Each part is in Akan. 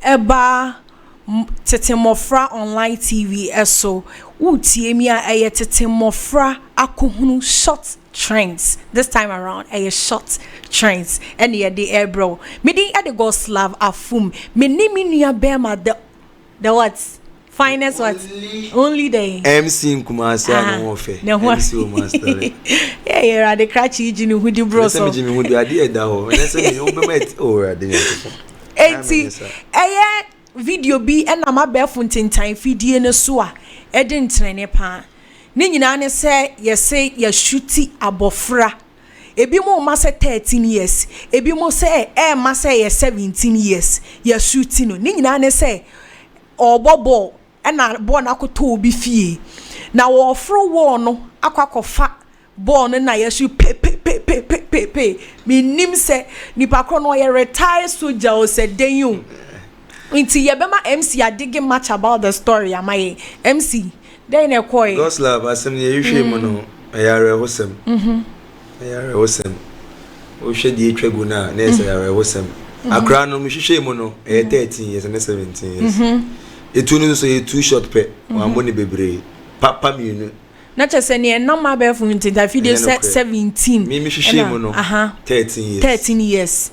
eba tete mofra online TV eso utie mi a tete mofra akohunu short trends this time around short trends and ye the air bro me di at the Goslav afum me nimi nua bema the what finest what only day MC Nkumasi no ofe MC o master yeah the cratchy jinu hudi bro so me jimi hudi ade da ho na se me obemet o ade enti video bi na ma be funtintan fidie ne so a ede ntrene pa ni nyina ne se ye shooty abofra ebi mo ma se 13 years ebi mo se ma se ye 17 years ye shooty no ni nyina ne se obobo na ball na akoto obi fie na wo fro wo no akwakofa ball no na ye shoot pe mi nim se nipa kro no ye retire soldier o se den Inti yebema MC adigi much about the story amaye MC then ekoi Goslav asem ye hwe mu no ayare hosem ayare hosem o hwe di etwagu na na ese ayare hosem akra no hwehwe mu no 13 years and 17 years etunu so ye too short pe wa mboni bebre papa mienu na chese ne na ma be fu nti da video 17 mi hwehwe mu no 13 years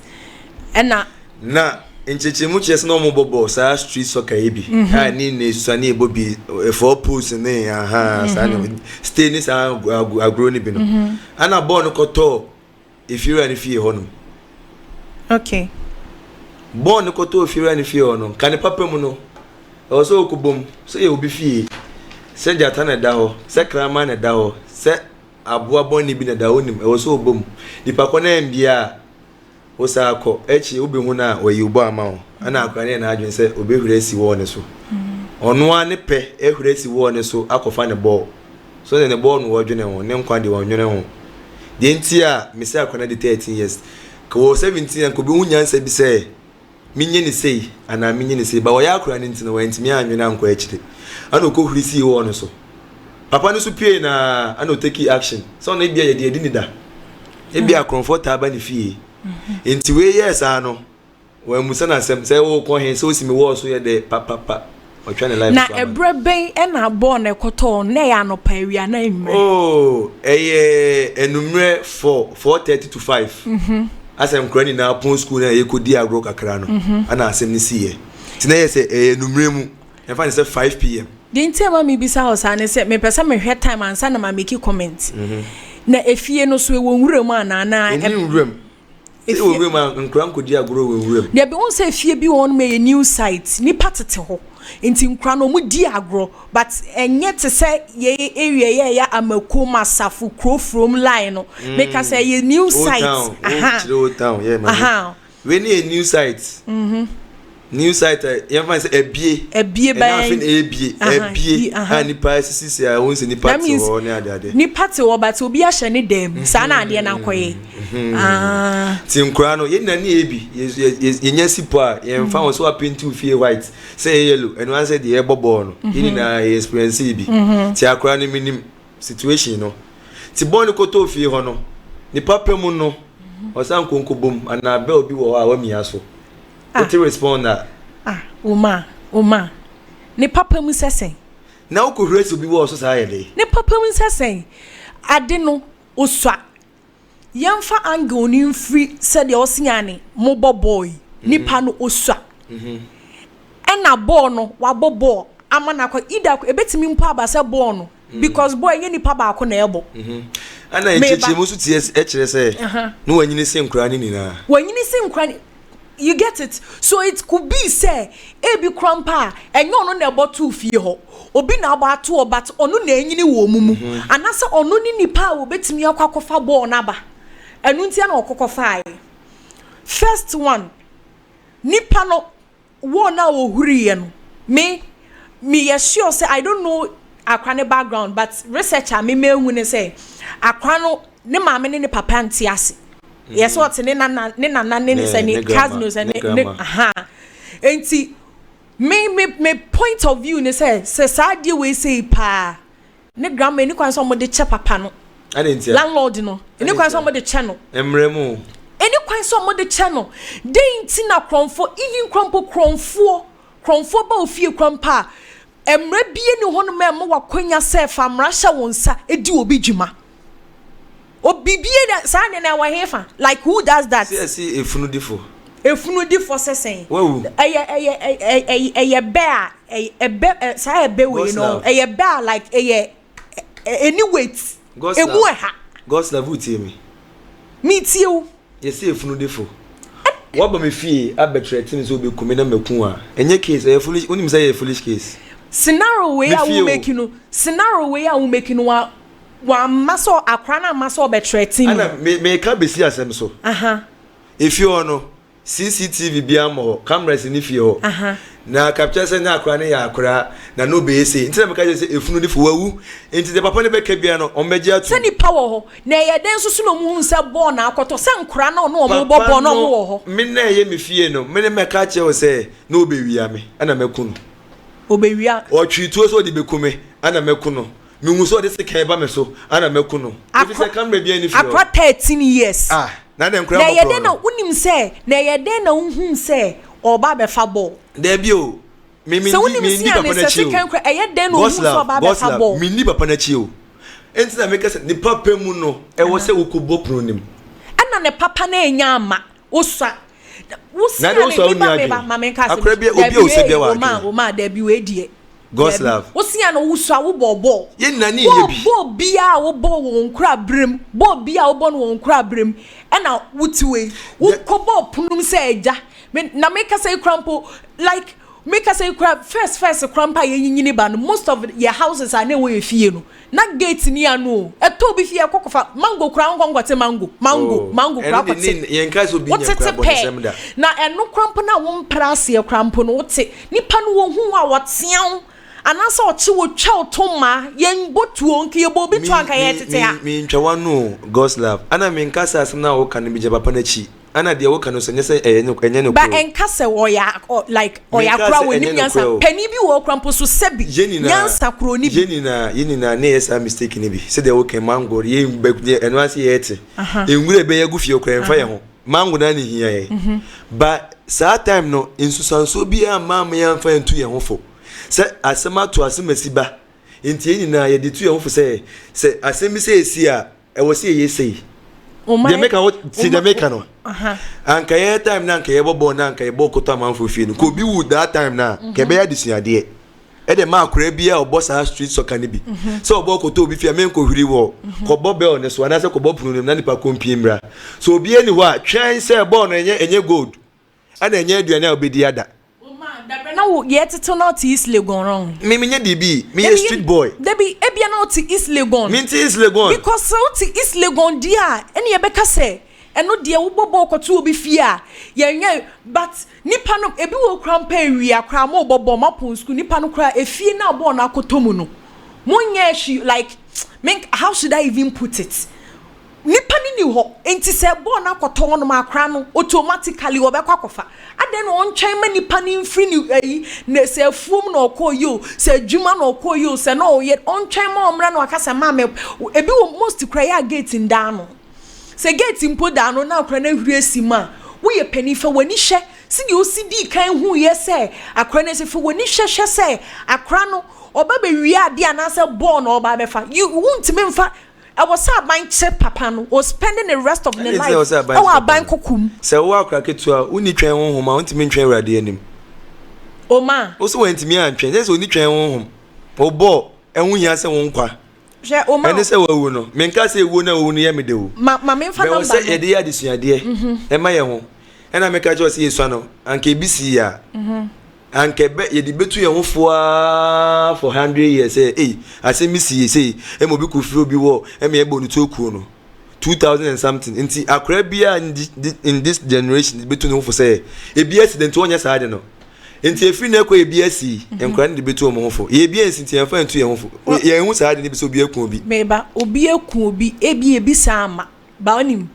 na Nchechemu chese no mo bobo sa street soccer ebi ha ni ne susane ebobi for pools ne sa stay ni sa agro ni bi no ana ball no koto ifira ni fie ho no okay ball no koto ifira ni fie ho no kan papa mu no o so okubom so ye obi fie se jata na da ho se krama na da ho se aboa ball ni bi na da ho nim o so obom dipa ko na mbia osako echi obi hu na oyubo ama ho ana akwani na adwen se obehura si wo ne so ono ane pe ehura si wo ne so akofa ne ball so ne ball no wodwene ho ne nkwa de wonwene ho de ntia me se akwana de 13 years ko 17 an ko bi hunyansa bi se minye ni sei ana minye ni sei ba wo ya akura ne ntina wantimi anwene ankwa echire ana okohuri si wo ne so papa no so pie na ana oteki action so na bia ye de edi ni da e bia comfortable ba ni fie Inti we yes ano when musa na sem say wo ko hen so si me wo so ye de papa o twa ne life na ebreben e na born e koto na ya no pa wi na emre enumre 4:30 to 5 asem krani na pon school na ye ko di agro kakra no ana asem ni siye ti na ye say enumre mu e fa ni say 5 pm the ntema mi bisa ho sa ne say me pesa me hwe time ansa na ma make comment na efie no so e wo nwura mu ana enumrem if we man nkran kodi agoro we nwuram there be one say fie bi won me new site ni patete ho enti nkran no mu di agoro but enye te say ye area ye ya amakoma safu kro from line no make us say ye new site town yeah man we need a new site new site you find say ebie by ebie ani pa sisi a won se ni party ho ne ade ni party wo but obi a hye ne dem sa na ade na koye tinkura no ye na ni ebi ye nya sipo a ye mfa won so apinti fie white say yellow and one say the ebobo no ni na experience bi ti akura ni minim situation no ti bon ko to fie ho no ni papa mu no o san konko bom ana be obi wo a wa mi aso what you respond that Uma ne papa mu sesen na wo ko hwese obi wo so sa yele ne papa mu sesen ade no osua yemfa angle ni mfiri se de osiane mo boy nipa no osua ena ball no wa ball amana kwa ida ebetimi mpa abase ball no because boy ye nipa ba ko na ebo ana echeche mu so tie ekire se no wanyini se nkura ni nina wanyini se nkura you get it so it could be say ebi krampa enyo no na ebo tu fie ho obi na aba to but onu na enyini wo mumu anase onu ni nipa wo betimi akwakofa ball na ba enu ntia na okokofa ai first one nipa no wo na wo huriye no me sure say I don't know akwane background but researcher me hu ne say akwano ne maame ne papa ntiase yes what ne nana ne say ne cousins and enti me point of view ne say sadie we say pa ne grandma ni kwan so mo de che papa no landlord no ni kwan so mo de che no emremu kwan so mo de channel dey ntina kronfo even kronfo ba ofie krampa emre bie ni hono ma mo wakonya se famra hye wonsa edi obi djuma obibie da sa ne na wa hefa like who does that see efunudifo sesen eye bear sa ebe we no eye bear like any weight emu ha God's love utie me tie o yes efunudifo waba me fie abetretin so be kumi na maku a enye case e foolish unim say e foolish case scenario we are we making wa maso akra na maso betretin ana me ka besi asem so if you ono CCTV bia mo cameras ni fie ho na capture say na akra ne ya akra na no be ese nti na me ka say efunu di fo wawu nti de papa ne be ka bia no on beji atu se ni power ho na ye den so no mu se ball na akoto se nkra na no mo bobo no mo ho me na ye me fie no me ne me ka che o say no be wia me ana mekunu obewia o twituo so de bekume ana mekunu me hu so de se kan ba me so ana mekunu if say camera bia ni fie akra 13 years na den kra mo na ye den na unim se na ye den na unhu se oba be fa ball there be o me ni papa na chi o eye den no unhu so oba be fa ball me ni papa na chi o enti na me ka se ni papa mu no e wo se ukubo pronim ana ne papa na enya ama osua na do so oni ade akra bi obi o se bia wa o ma da bi we die God's love osia no wusua wo bobo ye nani ye bi bo bia wo bo won kra brem bo bia wo bo no won kra brem e na wutiwe wo kobo punum se eja na make say crampo like make say crab first crampa ye yinyini ba no most of your houses are na we fie no na gate ni anu e to bi fie kokofa mango kra ngwangwate mango kra kwate ye nka so bi nya kra bo sem da na eno crampo na wo mprase ye crampo no wote nipa no wo hu a wotean anasa ochi wo twa otoma yen botuo nke ye bo bi to anka ye tete ha mi ntwa no God's love ana mi nka sa asem na wo kan bi je papa na chi ana de wo kan so nyese enye no ba enka se wo ya like oya kra wo nim nyansa pani bi wo krampo so sebi nyansa kro ni bi yeni na na yes a mistake ni bi se de wo kan mango ye eno ase ye ete enwure be ye gufie kra enfa ye ho mango na ni hia ye ba sa time no insusanso bi a mama ya enfa entu ye ho fo se asema to asemasi ba enti yeni na ye de tu ye ho fo se asemi se esi a e wo se ye sei de meka what see the meka no anka ye time na anka ye bobo na anka ye bokoto amanfo fie no ko bi wu that time na ke be ya disuade e de ma akora bia obo sa street soccer ni bi so obo koto obi fie men ko hwiri wo ko bobe on so na se ko bopunu na nipa kompie so obi eni ho a twen se ball no enye gold ana enye aduane a obedi ada na wo ye tete not East Legon wrong me nye DB me a street boy debi ebia not East Legon me East Legon because so East Legon dia ene ye beka se eno de wo bobo koto obi fie a ye but nipa no ebi wo krampa wi akra mo bobo mapon school nipa no kra efie na bo na akotomu no monye she like how should I even put it nipa ni ho enti se bo na akoto no makra no automatically wo bekwa kofa aden on twen ma nipa ni mfiri ni na se fum na okoyo se djuma na okoyo se no ye on twen ma omra na akasa ma me ebi wo most kra ya gate ndano se gate impo dano na akra na hwire sima wo ye panifa wani hye si de osidi kan hu ye se akra na se fo wani hye se akra no oba be wi ade anase born oba be fa you won't me mfa I was a bank check papa no was spending the rest of the life our bank kokum se wo akra ketua uni twen honhom a untimi twen urade anim o ma o so wantimi antwen se oni twen honhom o bo ehun hia se won kwa je o ma ene se wawu no menka se ewu na ewu no ye mede wo ma me mfa number se ede ya disuade e ma ye ho ena meka jo se yesu ano anka ebisi ya anke be ye di betu ye ho foa for 100 years asemi si say e mo bi ku fi obi wo e me egbo ni toku no 2000 and something nti akra bia in this generation betu no for say e bi accident wonya saade no nti e fi na ko e bi asi enkra ni betu o mo ho fo ye bi nti e fa ntu ye ho fo ye hu saade ni bi so bi eku obi meba obi eku obi e bi sa ama ba onim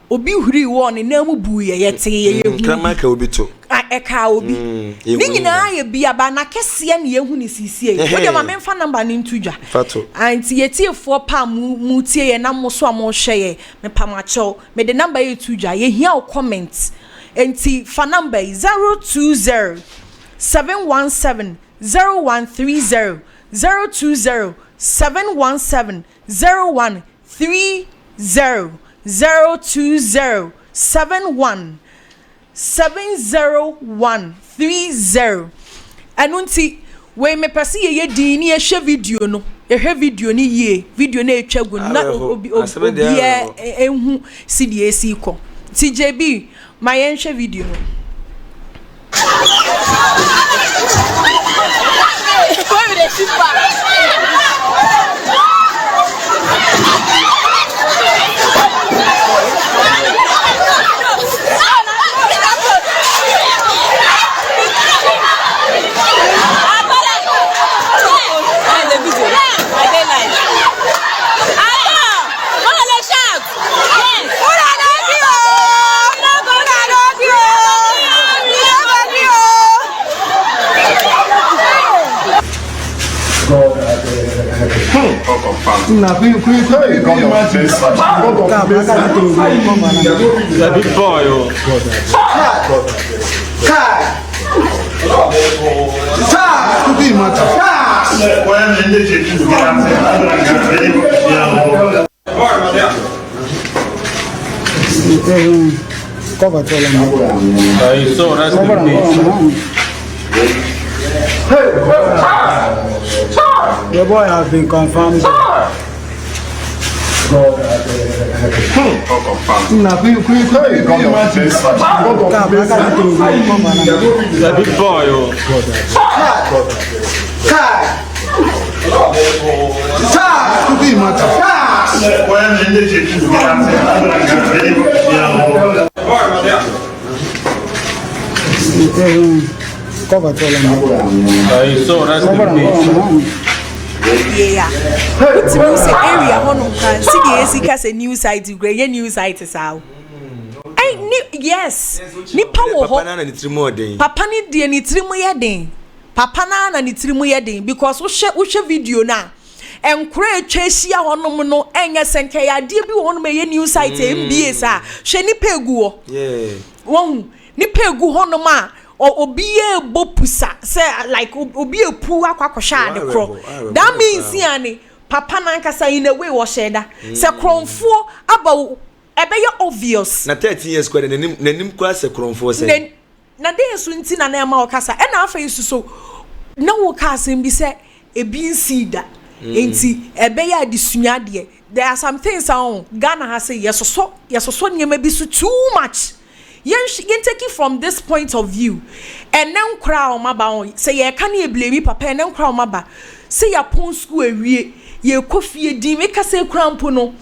obi huri wo ne na mu bu ye yete ye hu krama ka obi to eka obi ni nyina ye bia ba na kese ne ye hu ne sisie wo de ma memfa number ni ntudwa fato anti yetiefo pa mu tie ye na mo so am hwe ye me pa ma chew me de number ye tudwa ye hia o comment anti fa number 020 717 0130 020 717 0130 020 71 70130 anunti we me pese ye din ni ehwe video no ehwe video ni ye video na etwagu na obi enhu CDAC ko TJB my enhwe video no Na big boy. Cover the boy has been confirmed. Big boy. Cover yeah. It's music area honum kan CDAC ka news site great news site sao. Yes. Ni power ho. Papa ni de ni trimu ye den. Papa na ni trimu ye den because wo hwe video na enkura etwehia honum no enye senke ya de bi honum ye news site MBA sa. Hwe ni pegu wo. Yeah. Won ni pegu honum a obiye bopusa say like obiye pu akwakosha ade kro that means yani papa nankasa in a way wo sheda say kronfo about ebeye obvious na 13 years kwa nanim kwa se kronfo say na dey so nti na na ma okasa e na afa yisu so na wo ka asem bi say ebi nsida enti ebeye adesua de there are some things on Ghana has say yesoso nyema bi so too much. You take it from this point of view, and then crowd maba say you can't blame papa and then crowd maba say ya pon school ewie ye kofi di make say cramp no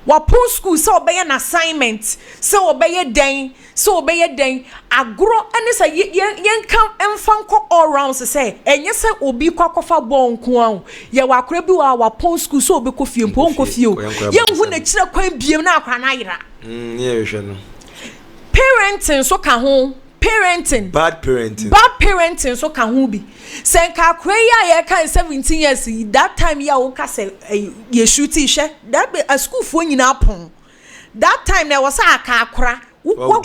wa pon school so obey an assignment so obey den agro and say yen kan emfa nko all round say enye say obi kwakofa bon nko an ye wa kra bi wa pon school so obi kofi mpon kofi o yen hu na kire kwan biem na akwa na yira ye hwe no parenting so ka ho parenting bad parenting so ka ho bi senka kwaya ye kan 17 years that time ya wo ka say ye shooting she that be a school fo nyina pon that time there was aka akora wo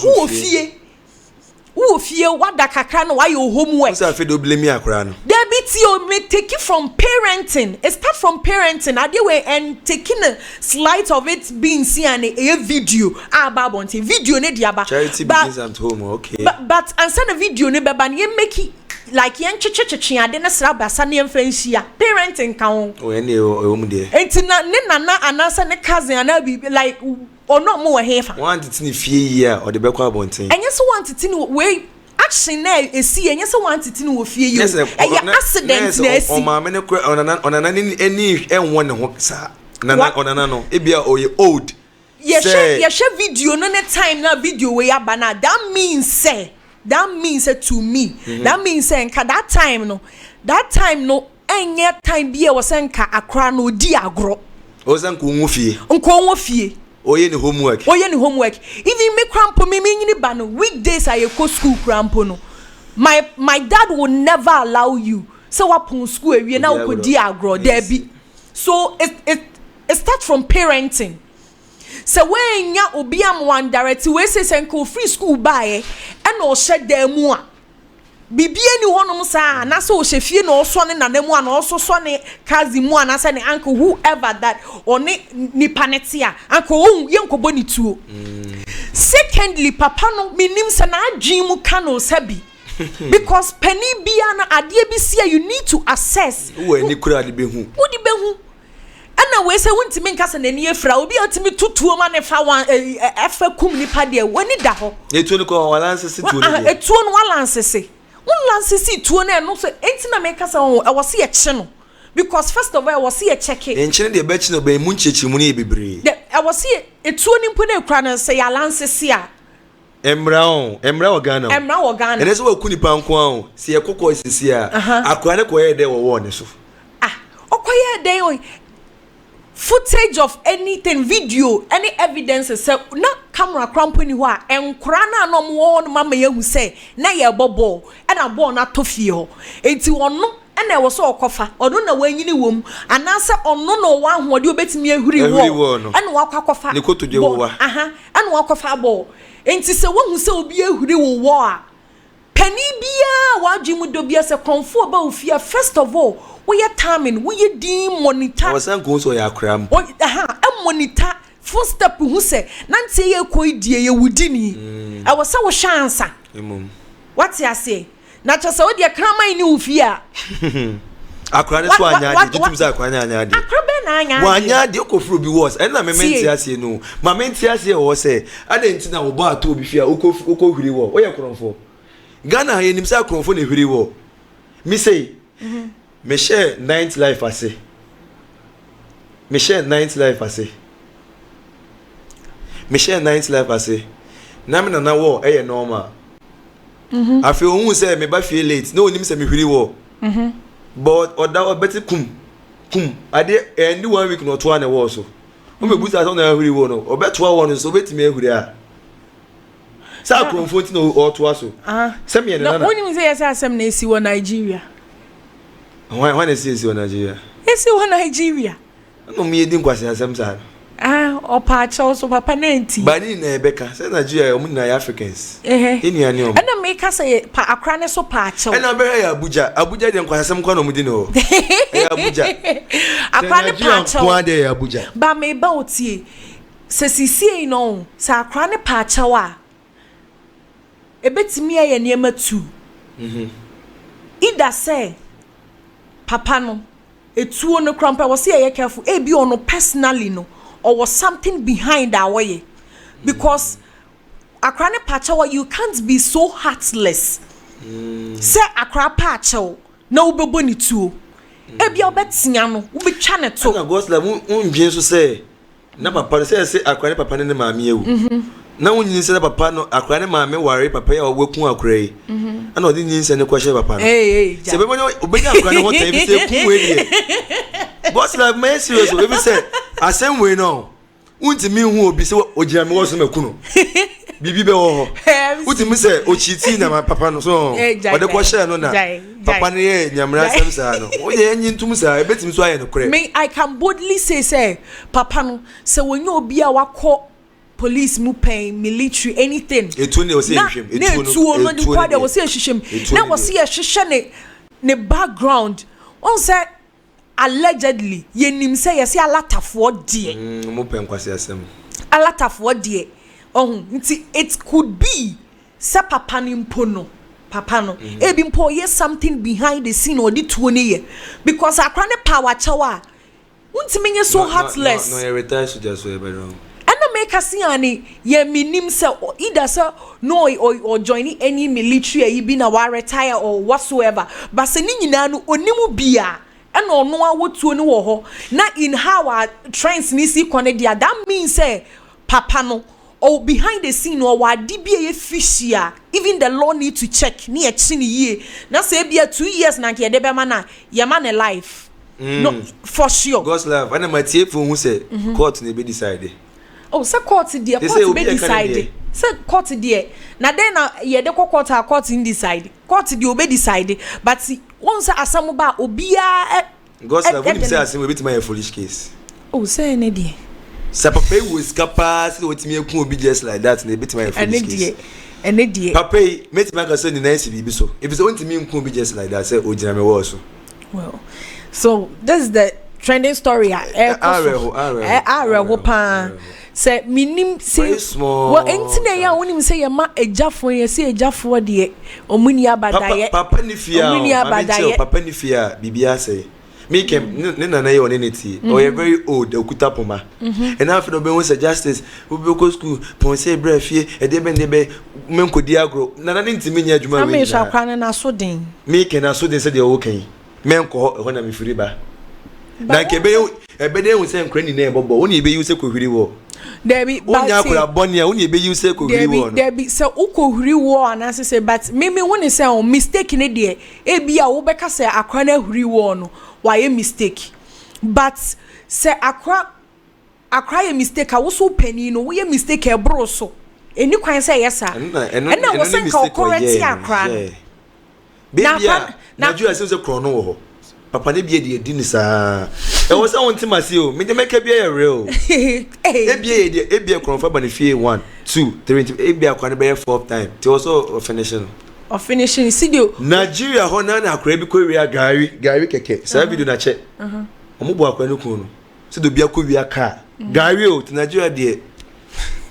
ofie wada kakra no why your homework so afi do blame me akora no there be you may take it from parenting it start from parenting way and taking a slide of it being seen a video about video ne dia ba charity begins at home okay but answer the video ne baba ne make it like yen chichichichi ade na sra basa ne mfanhia parenting kan o ene o mu de entina ne nana anasa ne cousin ana bi like ono mo we hefa want it ni fie yi a o de be kwa abonten enye so want it ni we action na esi enye so want it ni wo fie yi accident na esi o ma me ne onana ni eni enwo ne ho sa nana onana no ebia o ye old ye share video no ne time na video we aba na that means to me that means nka that time no enye time bia wo senka akra no di agro o san ko nwo fie oye ni homework even me crampo me nyini ba no weekdays I go school crampo no my dad will never allow you so wapon school ewie na ukodi agro there be so it starts from parenting. So when ya obi am one direct we say senko free school buy and o hye dem mu a bibie ni honom sa na so o hye fie na o so ne nanamu a na o so ne kazi mu na say ne uncle whoever that or ni panetia uncle yenkobo ni tuo. Secondly papa no minim se na adwin mu ka no sabi because penny bia na ade bi sia you need to assess wo ni kura de behu ana we say wonti me nkasa na ni efra obi otimi tutuo ma ne fa wan efa kum ni pa de wani da ho etuo no ko walansese tuo ne etuo no walansese walansese tuo na no so enti na me kasa won e wose ye che no because first of all e wose ye check it enchine de be chi no be mu nchechi mu ne bebre e wose etuo ni mpo na ekura na say ya lansese a emra o Ghana ene so wakuni panko an se ye kokko sisi a akwa ne ko ye de wo ne so okoye de o footage of anything video any evidence say na camera cramponi ho a enkura na no mo no mama yehu say na ye bobo e na bo na to fie ho enti wono na e wo so okofa odo na wanyini wom anase ono no wa hoode obetimi ahuri wo e na wakwakofa ne kotoje wo wa e na wakofa bo enti se wo hu se obi ahuri wo a pani bia wadwimu do bia se konfo ba ofia first of all we are timing we are din monitor wasan ko so ya kram monitor full step hu se nante ye koidie ye wudini I was so chance what you say na chese wo de kraman ni ofia akra ne so anya de jitum za akra anya de akra be na anya wa anya de okofuru bi was and na mementi ase no ma menti ase wo se adenti na wo ba to obi fia okohwiri wo wo ye kronfo Ghana ye nim sa kronfo na hwiri wo mi say me share 9th life ase me share 9th life ase na me na wo e ye normal afi ohun say me ba feel late no onim say me hwiri wo but oda obeti kum ade end 1 week no to an e wo so o me busa so na hwiri wo no obeto wo no so obeti me hwiri a sa konfonti no o to aso se me na onim say yes asem na esi wo Nigeria when is this in Nigeria? Yes, you in Nigeria. No, me didn't question asem sa. Opa also papa nenti. But in Becca, say Nigeria, we na Africans. Ini ani o. And make us say pa akra ne so pa cho. And be Abuja dem kwasem kwa no mudi no. Abuja. Akra ne pa cho. Kwa de Abuja. Ba me ba otie. Se sisi no, sa akra ne pa cho a. Ebetimi aye niema tu. Ida say papa no etuo no krampa was say careful e bi ono personally no or was something behind our way because akra ne pacha you can't be so heartless say akra pacha na ubebo ni tuo e bi obetia no ubetwa ne to na gosla unjin so say na papa say akra ne papa ne maame ewu na wonyin se papa no akra ne maame ware papa ya wekun akra yi ana odi nyin se ne kwahye papa no se be monyo obenya akra ne hotan bi se kun we die boss like my serious we be say asem we no untimi hu obi se ogira me wo so makunu bibi be wo ho untimi se ochiti na papa no so ode kwahye no na papa ne ye nyamra sem sa no o ye nyin tum sa ebetimi so aye no kure me I can boldly say papa no se wonyo obi a wakọ police mu pen military anything etu ne o se hwem etu no di kwa de o se hwehwem na wo se hwehwe ne background on say allegedly yenim say yes alatafo die mu pen kwase asem alatafo die nti it could be sa papa ni mpono papa no ebi mpo yes something behind the scene or di tuo ne ye because akra ne power chawa untimi nye so heartless no retire so just so bedroom make us see any ye minim se either so no or joining any military e be na wa retire or whatsoever but se ni nyina no onimu bia e no no awotuo ni wo ho na in how our trends ni si konedia that means say papa no or behind the scene or wa di bia ye fishia even the law need to check ni e chi ni ye na say bia 2 years na ke de be mana ye man a life no for sure God's love and my tie for who say court ne be decide Oh, say court there, court be decide. Say court there. Na then na ye de court in decide. Court dey obey decide. But once asam ba obia God sir, when you say asem we bit my foolish case. Oh, say ne dey. Say papa was capacity what me ku obi just like that na bit my foolish case. Ene dey. Papa make me say ni nice bibi so. If it's want me ku obi just like that say ojina me wo so. Well, so this is the trending story. Say minim say well entina ya wonim say ya ma ejafo ya say ejafo de omuni abadaye papa ni fia papa ni fia bibia say me kem ne nana ye oneneti o ye very old okuta poma and after no be won say justice we be go school pon say bra fie e de be menkodi agro nana ne ntimi nya adwuma we me sha kwana na so den me ken na so den say de wo kan menko ho na me firi ba na kebe ebede hu say nkra ni na ebobo woni ebe yu say kohwiri wo Debbie, but akura boni a woni ebe yu say kohwiri wo no Debbie say ukohwiri wo anase say but me woni say on mistake ne de e bia wo beka say akra na hwiri wo no why a mistake but say akra ye mistake a wo so pani no wo ye mistake e bro so eni kwan say yes sir na wo say ka correct akra baby na ju ase say kro no wo ho papa ne bia de edi saa e wo say won timase o me de meka bia ye real e bia kro fa ba ne fie 1 2 3 e bia kwa ne be 4th time ti also finishing studio Nigeria ho na akra bi ko wia gari keke sa video na che omo akwa ne kun no se do bia ko wia car gari o ti Nigeria de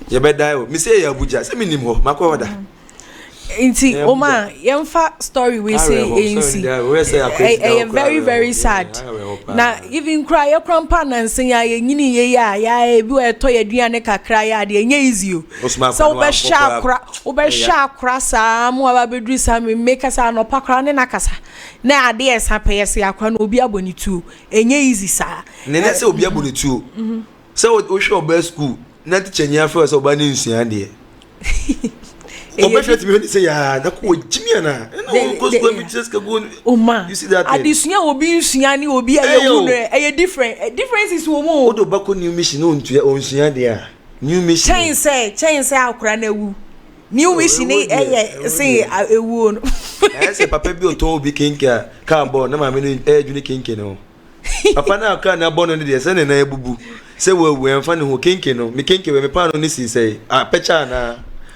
ye be dai o me say ya Abuja se minim ho makwa wada inti oma yemfa story we say ANC very very sad na even cry your grandpa na nsen ya nyini ye ya ebi we to yaduane kakra ya de enye easy o so we sha kra sa mo aba bedru sa me make sa no pakra ne nakasa na ade esa pese akwa na obi aboni tu enye easy sa ne na se obi aboni tu so o show best school na teacher nya fa so oba ne nsuan de Obefet me say ya na ko jimi na no go me just go you see that adisunya obi nsuya ni obi ayewu no e difference is wo mo odo bako new mission no ntua onsuya de a new mission chain say akura na ewu new mission e say ewu no say papa bi oton obi kinka ka bo na ma me no edwuni kinke no papa na aka na bo no de say na ebubu say we emfa ne ho kinke no me kinke we me pa no ni si say pecha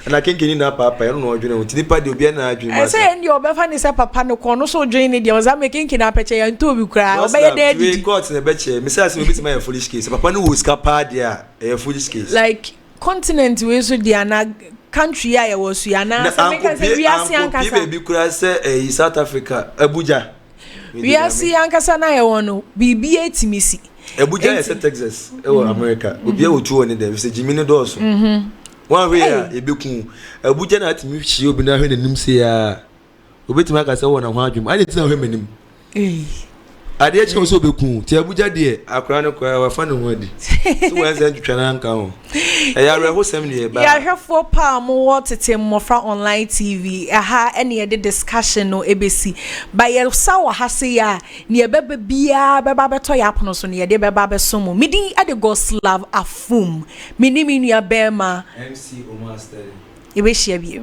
na kenkeni na papa no odwene ho tini pa de obi na adwene ma say ndi obefa ni say papa no ko no so odwene ni de oza me kenkeni na peche ya nto obi kra obeye de edi court na beche me say me bit my foolish case papa no wo scapa dia a foolish case like continent we so dia na country ya wo so ya na say make say we are ankasa baby kra say South Africa Abuja we are ankasa na ya wono bibi etimisi Abuja is Texas America obi e otu oni dem say Jimmy no do so one way ebeku Abuja na atimi hie obi na hwe nanim se ya obetima aka se wona ho adwum ade tina hwe manim ade e che so obeku ti Abuja de akra no kwa wa fa no ho adi so wan se twetwa na nka ho ya reho sem ne ba ya hwefo pa mo wotete mmofra online TV aha ene ye de discussion no ebesi ba ye sa wa ha se ya ne beba bia beba beto ya pono so ne ye de beba besomo midin ade Goslav afum minimi nua bema MC Omar Steady ebe hia bi